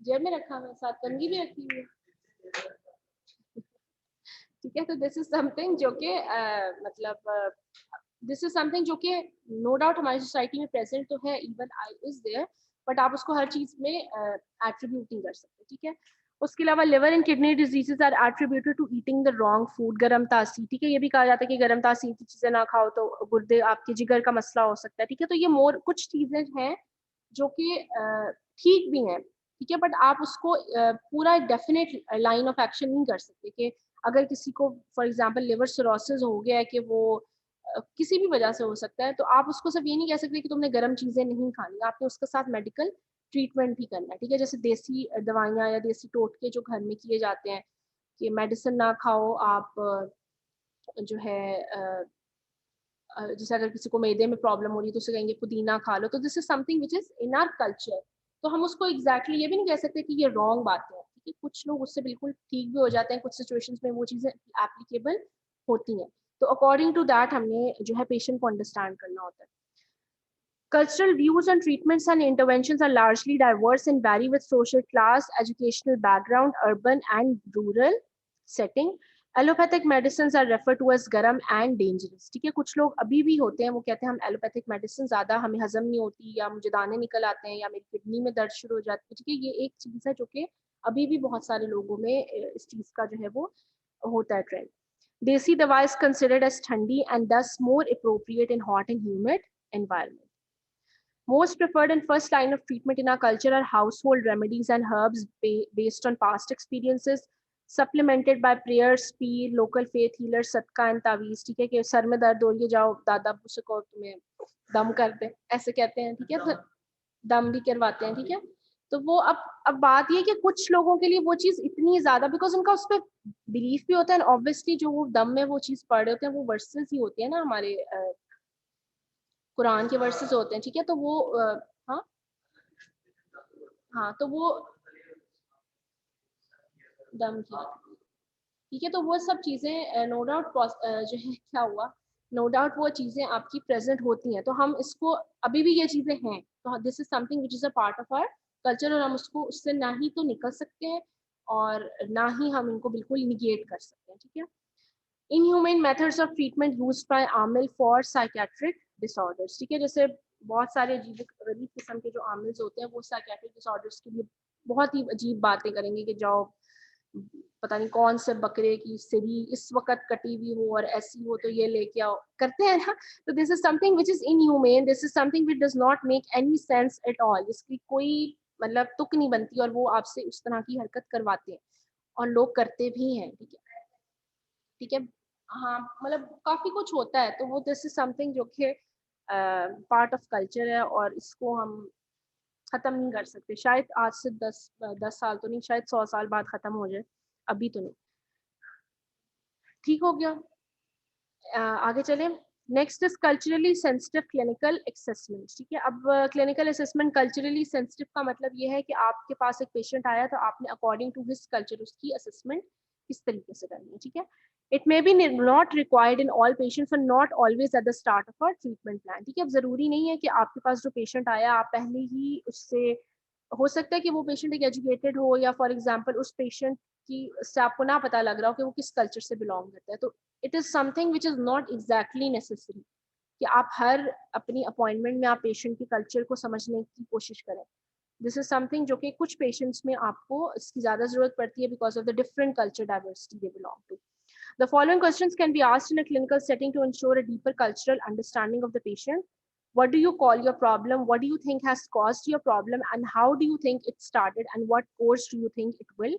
जेब में रखा हुआ है, साथ कंघी भी रखी हुई है, ठीक है। तो दिस इज समथिंग जो कि मतलब दिस इज समथिंग जो कि नो डाउट हमारी सोसाइटी में प्रेजेंट तो है, even I is there, but आप उसको हर चीज में एट्रीब्यूट नहीं कर सकते, ठीक है। उसके अलावा liver and kidney diseases are attributed to eating the wrong food, गर्म तासीर, ठीक है। ये भी कहा जाता है कि गर्म तासीर की चीजें ना खाओ तो गुर्दे, आपके जिगर का मसला हो सकता है, ठीक है। तो ये मोर कुछ चीजें हैं जो कि ठीक भी हैं, ठीक है, बट आप उसको पूरा डेफिनेट लाइन ऑफ एक्शन नहीं कर सकते कि अगर किसी को फॉर एग्जांपल लिवर सिरोसिस हो गया है कि वो किसी भी वजह से हो सकता है, तो आप उसको सिर्फ ये नहीं कह सकते कि तुमने गर्म चीजें नहीं खानी, आपने उसके साथ मेडिकल ट्रीटमेंट भी करना है, ठीक है। जैसे देसी दवाइयाँ या देसी टोटके जो घर में किए जाते हैं कि मेडिसिन ना खाओ आप, जो है जैसे अगर किसी को मैदे में प्रॉब्लम हो रही है तो उसे कहेंगे पुदीना खा लो, तो this is something which is in our culture. तो हम उसको एग्जैक्टली ये भी नहीं कह सकते कि ये रॉन्ग बात है, ठीक है। कुछ लोग उससे बिल्कुल ठीक भी हो जाते हैं, कुछ सिचुएशंस में वो चीज़ें एप्लीकेबल होती हैं। तो अकॉर्डिंग टू दैट हमने जो है पेशेंट को अंडरस्टैंड करना होता है। Cultural views on treatments and interventions are largely diverse and vary with social class, educational background, urban and rural setting. Allopathic medicine are refer to as गरम and dangerous, ठीक है। कुछ लोग अभी भी होते हैं वो कहते हैं हम एलोपैथिक मेडिसिन ज़्यादा हमें हजम नहीं होती, या मुझे दाने निकल आते हैं, या मेरी किडनी में दर्द शुरू हो जाती है, ठीक है। ये एक चीज़ है जो कि अभी भी बहुत सारे लोगों में इस चीज़ का जो है वो होता है ट्रेंड। देसी दवा इज कंसिडर्ड एज ठंडी एंड दस more appropriate in hot and humid environment. Most preferred and first line of treatment in our culture are household remedies and herbs based on past experiences, supplemented by prayers, peer, local faith healers, सदका and तावीज, ठीक है। कि sir में दर्द हो रही है, जाओ दादा अब्बू से कहो तुम्हें दम कर दे, ऐसे कहते हैं, ठीक है। तो दम भी करवाते हैं, ठीक है। तो वो अब बात ये कि कुछ लोगों के लिए वो चीज़ इतनी ज़्यादा, बिकॉज उनका उस पर बिलीफ भी होता है, ऑब्वियसली जो वो दम में वो चीज़ पढ़ रहे होते हैं वो वर्सेस ही होती है ना, हमारे कुरान के वर्सेस होते हैं, ठीक है। तो वो हाँ हाँ, तो वो दम की, ठीक है। तो वो सब चीज़ें नो डाउट जो है क्या हुआ, नो डाउट वो चीज़ें आपकी प्रेजेंट होती हैं, तो हम इसको अभी भी ये चीज़ें हैं, तो this is something which is a part of our culture, और हम उसको उससे ना ही तो निकल सकते हैं और ना ही हम इनको बिल्कुल निगेट कर सकते हैं, ठीक है। Inhuman methods of treatment used by Aamil for psychiatric disorders, ठीक है। जैसे बहुत सारे अजीब गरीब किस्म के जो आमिल्स होते हैं वो साइकेट्रिक डिसऑर्डर्स के लिए बहुत ही अजीब बातें करेंगे कि जाओ पता नहीं कौन से बकरे की सिरी इस वक्त कटी हुई हो और ऐसी हो तो ये लेके आओ, करते हैं ना। तो this is something which is inhumane, this is something which does not make any sense at all, इसकी कोई मतलब तुक नहीं बनती, और वो आपसे उस तरह की हरकत करवाते हैं और लोग करते भी हैं, ठीक है, ठीक है। हाँ, मतलब काफी कुछ होता है, तो वो दिस इज समथिंग जो कि पार्ट ऑफ कल्चर है, और इसको हम खत्म नहीं कर सकते। शायद आज से 10 साल तो नहीं, शायद 100 साल बाद खत्म हो जाए, अभी तो नहीं। ठीक हो गया, आगे चले। Next is culturally sensitive clinical assessment, ठीक है। अब क्लिनिकल असेसमेंट कल्चरली सेंसिटिव का मतलब ये है कि आपके पास एक पेशेंट आया तो आपने अकॉर्डिंग टू हिज कल्चर उसकी असेसमेंट किस तरीके से करनी है, ठीक है। It may be not required in all patients और not always at the start of our treatment plan, ठीक है। अब जरूरी नहीं है कि आपके पास जो पेशेंट आया आप पहले ही उससे, हो सकता है कि वो पेशेंट एक एजुकेटेड हो, या फॉर एग्जाम्पल उस पेशेंट की से आपको ना पता लग रहा हो कि वो किस कल्चर से बिलोंग करता है, तो it is something which is not exactly necessary कि आप हर अपनी अपॉइंटमेंट में आप पेशेंट के कल्चर को समझने की कोशिश करें। दिस इज समथिंग जो कि कुछ पेशेंट्स में आपको इसकी ज़्यादा ज़रूरत पड़ती है because of the different culture diversity they belong to. The following questions can be asked in a clinical setting to ensure a deeper cultural understanding of the patient. What do you call your problem? What do you think has caused your problem? And how do you think it started? And what course do you think it will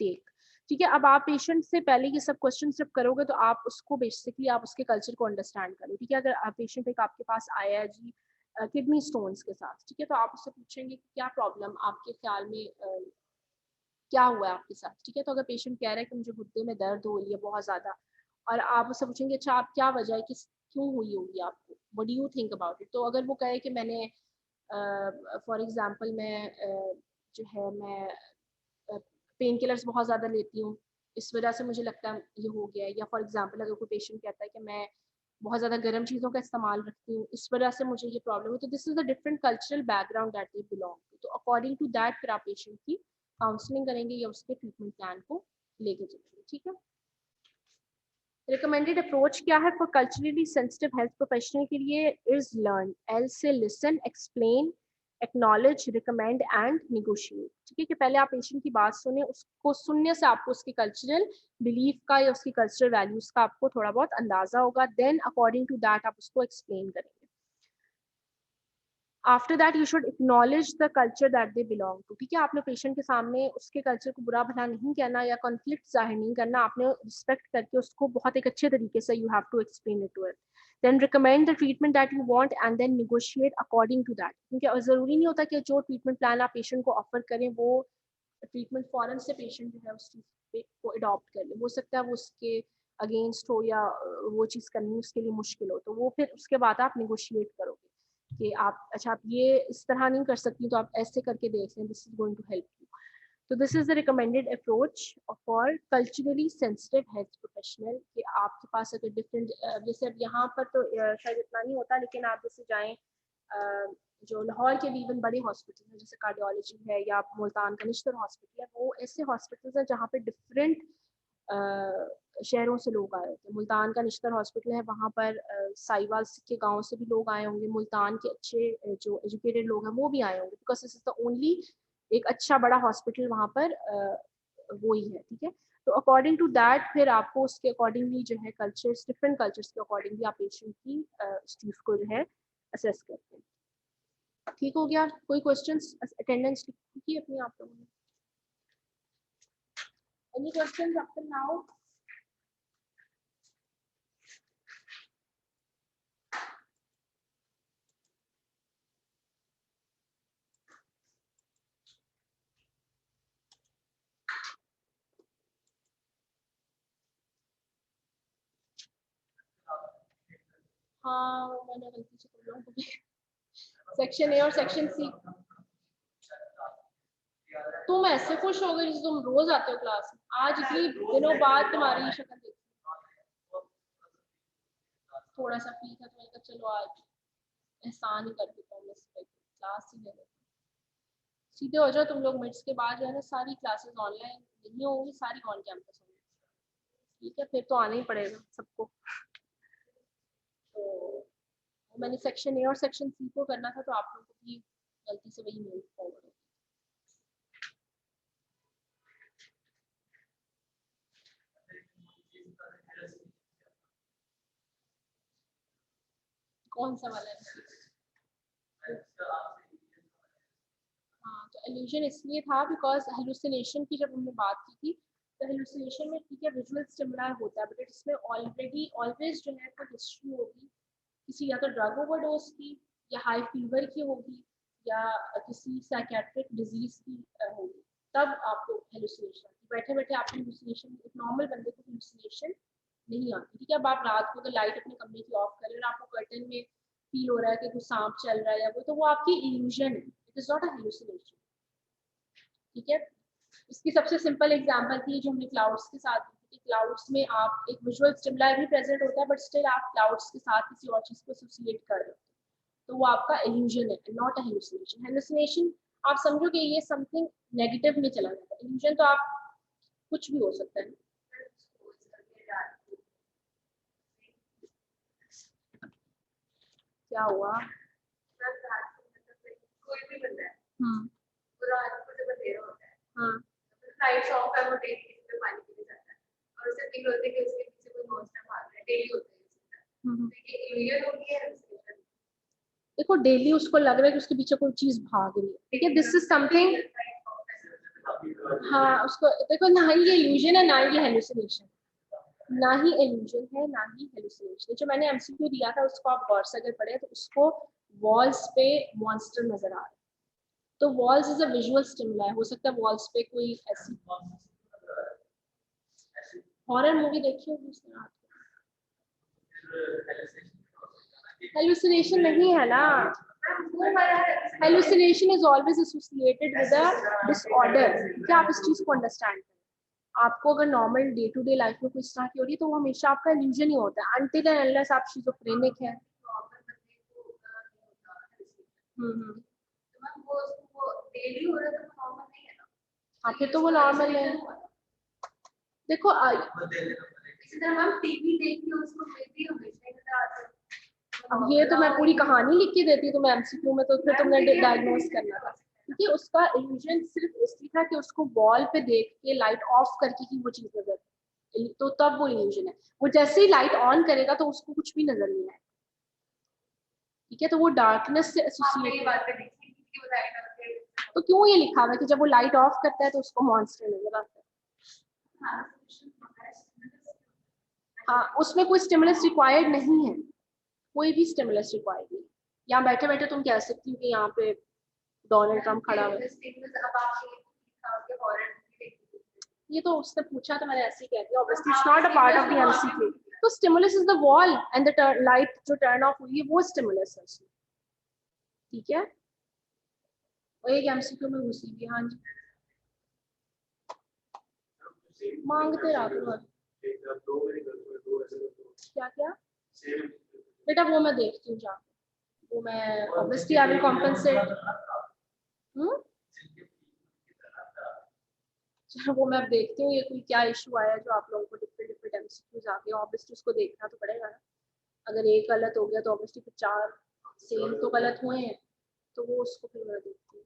take? ठीक है। अब आप patient से पहले ये सब question जब करोगे तो आप उसको बेसिकली आप उसके कल्चर को अंडरस्टैंड करो, ठीक है। अगर पेशेंट एक आपके पास आया है जी किडनी स्टोन्स के साथ, ठीक है, तो आप उससे पूछेंगे कि क्या प्रॉब्लम आपके ख्याल में क्या हुआ है आपके साथ, ठीक है। तो अगर पेशेंट कह रहा है कि मुझे गुर्दे में दर्द हो रही है बहुत ज़्यादा, और आप उससे पूछेंगे अच्छा आप क्या वजह है, किस क्यों हुई होगी आपको, what do you think about it. तो अगर वो कहे कि मैंने फॉर एग्जांपल मैं जो है मैं पेन किलर्स बहुत ज़्यादा लेती हूँ, इस वजह से मुझे लगता है ये हो गया है, या फॉर एग्जांपल अगर कोई पेशेंट कहता है कि मैं बहुत ज़्यादा गर्म चीज़ों का इस्तेमाल रखती हूँ, इस वजह से मुझे ये प्रॉब्लम है, तो this is the different cultural background that they belong to. तो अकॉर्डिंग टू दैट फिर आप पेशेंट की काउंसलिंग करेंगे या उसके ट्रीटमेंट प्लान को लेके चलेंगे, ठीक है। रिकमेंडेड अप्रोच क्या है for culturally sensitive health professional के लिए, इज लर्न, एल से listen, explain, acknowledge, recommend and negotiate, ठीक है। कि पहले आप पेशेंट की बात सुने, उसको सुनने से आपको उसकी कल्चरल बिलीफ का या उसकी कल्चरल वैल्यूज का आपको थोड़ा बहुत अंदाजा होगा, देन अकॉर्डिंग टू दैट आप उसको एक्सप्लेन करेंगे। After that you should acknowledge the culture that they belong to, ठीक है। आपने पेशेंट के सामने उसके कल्चर को बुरा भला नहीं कहना या कॉन्फ्लिक्ट जाहिर नहीं करना, आपने रिस्पेक्ट करके उसको बहुत एक अच्छे तरीके से you have to explain it to it. Then recommend the treatment that you want and then negotiate according to that, क्योंकि ज़रूरी नहीं होता कि जो ट्रीटमेंट प्लान आप पेशेंट को ऑफर करें वो ट्रीटमेंट फॉरन से पेशेंट जो है उस चीज़ को अडॉप्ट कर ले, हो सकता है वो उसके अगेंस्ट हो या वो चीज़ करनी उसके लिए मुश्किल हो, तो वो फिर उसके बाद आप निगोशिएट करोगे कि आप अच्छा आप ये इस तरह नहीं कर सकती तो आप ऐसे करके देख लें, this is going to help you. तो this is the recommended approach for culturally sensitive health professional, कि आपके पास अगर डिफरेंट जैसे अब यहाँ पर तो शायद इतना नहीं होता, लेकिन आप जैसे जाएँ जो लाहौर के भी इवन बड़े हॉस्पिटल हैं जैसे कार्डियोलॉजी है या मुल्तान का निश्तर हॉस्पिटल है, वो ऐसे हॉस्पिटल्स हैं जहाँ पे डिफरेंट शहरों से लोग आए थे। मुल्तान का निश्तर हॉस्पिटल है, वहाँ पर साहिवाल के गांव से भी लोग आए होंगे, मुल्तान के अच्छे जो एजुकेटेड लोग हैं वो भी आए होंगे, because this is the only एक अच्छा बड़ा हॉस्पिटल वहाँ पर वो ही है। ठीक है, तो अकॉर्डिंग टू दैट फिर आपको उसके अकॉर्डिंगली जो है कल्चर्स, डिफरेंट कल्चर्स के अकॉर्डिंगली आप पेशेंट की इस चीज़ को जो है असेस करते हैं। ठीक हो गया? कोई क्वेश्चंस? अटेंडेंस की अपनी आप लोगों ने? Any questions up till now? हाँ, मैंने गलती से तुम लोगों को सेक्शन ए और सेक्शन सी। तुम ऐसे खुश हो गए जैसे तुम रोज आते हो क्लास में, आज इतनी दिनों बाद तुम्हारी शक्ल देखी। थोड़ा सा फील था तो मैंने कहा चलो आज एहसान ही कर देता हूँ, क्लास ही ले लेते। सीधे हो जाओ तुम लोग, मिड्स के बाद जो है ना सारी क्लासेस ऑनलाइन नहीं होंगी, सारी ऑन कैंपस होंगी। ठीक है, फिर तो आना ही पड़ेगा सबको। तो मैंने सेक्शन ए और सेक्शन सी को करना था, तो आप लोगों को भी गलती से वही मेल फॉरवर्ड हो। कौन सा वाला है? हाँ, तो इल्यूजन इसलिए था बिकॉज हेलुसिनेशन की जब हमने बात की थी, तो हेलुसिनेशन में ठीक है विजुअल स्टिमुलर होता है, बट इसमें ऑलरेडी ऑलवेज जो है कोई हिस्ट्री होगी किसी या तो ड्रग ओवरडोज की, या हाई फीवर की होगी, या किसी साइकेट्रिक डिजीज की होगी, तब आपको हेलुसिनेशन। बैठे बैठे आपको हेलुसिनेशन, एक नॉर्मल बंदे को हेलुसिनेशन नहीं आती। ठीक है, अब आप रात को अगर लाइट अपने कमरे की ऑफ करें और आपको कर्टन में फील हो रहा है कि कुछ सांप चल रहा है या तो वो आपकी इल्यूजन है, it is not a hallucination. ठीक है, इसकी सबसे सिंपल एग्जांपल थी जो हमने क्लाउड्स के साथ की। क्लाउड्स में आप एक विजुअल स्टिमुलाई भी प्रेजेंट होता है, बट स्टिल आप क्लाउड्स के साथ किसी और चीज को एसोसिएट कर रहे हो, तो वो आपका इल्यूजन है, नॉट अ हेलुसिनेशन। हेलुसिनेशन आप समझो कि ये समथिंग नेगेटिव में चला जाता है, इल्यूजन तो आप कुछ भी हो सकता है। क्या हुआ? कोई भी बंदा है, पूरा जब अंधेरा होता है, लाइट्स ऑफ है, वो डेली किसी पे पानी पीने जाता है और उसे फील होता है कि उसके पीछे कोई मॉन्स्टर भाग रहा है, डेली होता है ये इल्यूजन होती है हेलुसिनेशन। देखो डेली उसको लग रहा है कि उसके पीछे कोई चीज भाग रही है, ठीक है, दिस इज समथिंग। हाँ, उसको देखो, ना ही ये इल्यूजन है ना ही हेलुसिनेशन, ना ही इल्यूजन है ना ही हेलुसिनेशन। जो मैंने एमसीक्यू दिया था उसको आप गौर से अगर पढ़े तो उसको वॉल्स पे मॉन्स्टर नजर आ रहा है, तो walls is a visual stimuli. हो सकता है वॉल्स पे कोई ऐसी हॉरर मूवी देखी होगी उसने रात को। हेलुसिनेशन नहीं है ना, hallucination is always associated with a disorder. क्या आप इस चीज को अंडरस्टैंड करें? आपको अगर normal day to day life में कोई इस तरह की हो रही है तो वो हमेशा आपका इल्यूजन ही होता है, अनटिल एंड अनलेस आप शिज़ोफ्रेनिक है। हाँ, फिर तो वो नॉर्मल है। देखो अब ये तो मैं पूरी कहानी लिख के देती तो मैं एमसीक्यू में, तो फिर तुमने डायग्नोस करना था, क्योंकि उसका इल्यूजन सिर्फ इसलिए था कि उसको वॉल पे देख के लाइट ऑफ करके ही वो चीज नजर, तो तब वो इल्यूजन है। वो जैसे ही लाइट ऑन करेगा तो उसको कुछ भी नजर नहीं आएगा। ठीक है, तो वो डार्कनेस से एसोसिएटेड। तो क्यों ये लिखा हुआ है कि जब वो लाइट ऑफ करता है तो उसको मॉन्स्टर नजर आता है? हाँ, उसमें कोई स्टिमुलस रिक्वायर्ड नहीं है, कोई भी स्टिमुलस रिक्वायर्ड नहीं। यहाँ बैठे बैठे तुम कह सकती हो कि यहाँ पे डोनाल्ड ट्रम्प खड़ा हुआ है, ये तो उसने पूछा तो मैंने ऐसे ही कह दिया, obviously it's not a part of the MCQ. तो stimulus is the wall and the light जो टर्न ऑफ हुई है वो स्टिमुलस है उसमें। ठीक है, और एक एमसीक्यू में घुसी हुई। हाँ जी, मांगते रहो। क्या क्या बेटा, वो मैं देखती हूँ जाके, वो मैं ऑब्वियसली आई विल कॉम्पेंसेट। वो मैं अब देखती हूँ ये कोई क्या इशू आया जो आप लोगों को डिफरेंट डिफरेंट MCQs आ गए, ऑब्वियसली उसको देखना तो पड़ेगा ना। अगर एक गलत हो गया तो ऑब्वियसली फिर 4 सेम तो गलत हुए हैं, तो वो उसको फिर मैं देखती हूँ।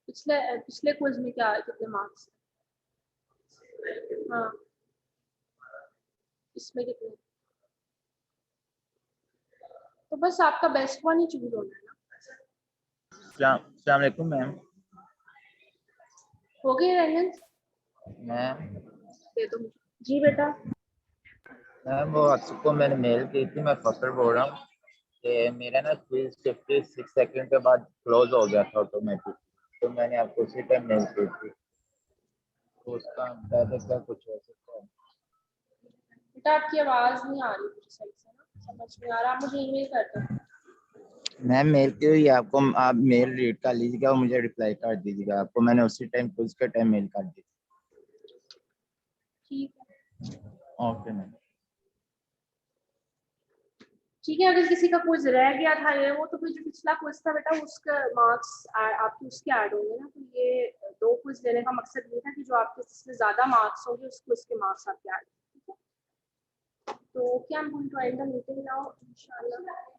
पिछले पिछले क्विज में क्या कितने मार्क्स? हाँ, इसमें कितने? तो बस आपका बेस्ट वन ही चूज होना है ना। अस्सलाम वालेकुम मैम। हो गए रेंजन? मैम दे दो मुझे। जी बेटा। मैम वो आपको मैंने मेल की थी, मैं फकर बोल रहा हूँ कि मेरा ना क्विज 56 सेकंड के बाद क्लोज हो गया था ऑटोमेटिक, तो मैंने आपको उसी टाइम मेल की थी, तो उसका अंदाजा क्या कुछ हो सकता है? बेटा आपकी आवाज नहीं आ रही मुझे सही से ना, समझ नहीं आ रहा, आप मुझे ईमेल कर दो। मैम मेल की हुई है आपको, आप मेल रीड कर लीजिएगा और मुझे रिप्लाई कर दीजिएगा, आपको मैंने उसी टाइम क्विज के टाइम मेल कर दी। ठीक है। Okay ma'am. ठीक है, अगर किसी का क्विज रह गया था ये वो, तो फिर जो पिछला क्विज था बेटा उसका मार्क्स आपके उसके ऐड होंगे ना। तो ये 2 क्विज लेने का मकसद ये था कि जो आपके जिसमें ज्यादा मार्क्स होंगे उस क्विज के मार्क्स आपके ऐड। ठीक है, तो क्या हम going to end the meeting now इंशाल्लाह।